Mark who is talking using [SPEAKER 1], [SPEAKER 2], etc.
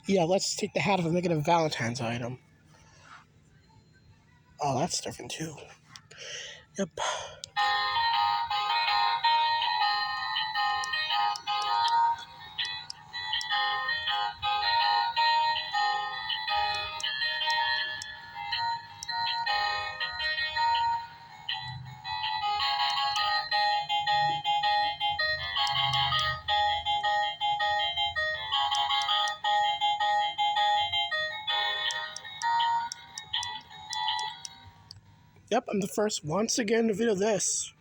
[SPEAKER 1] Yeah, let's take the hat off and make it a Valentine's item. Oh, that's different too. Yep. Yep, I'm the first once again to video this.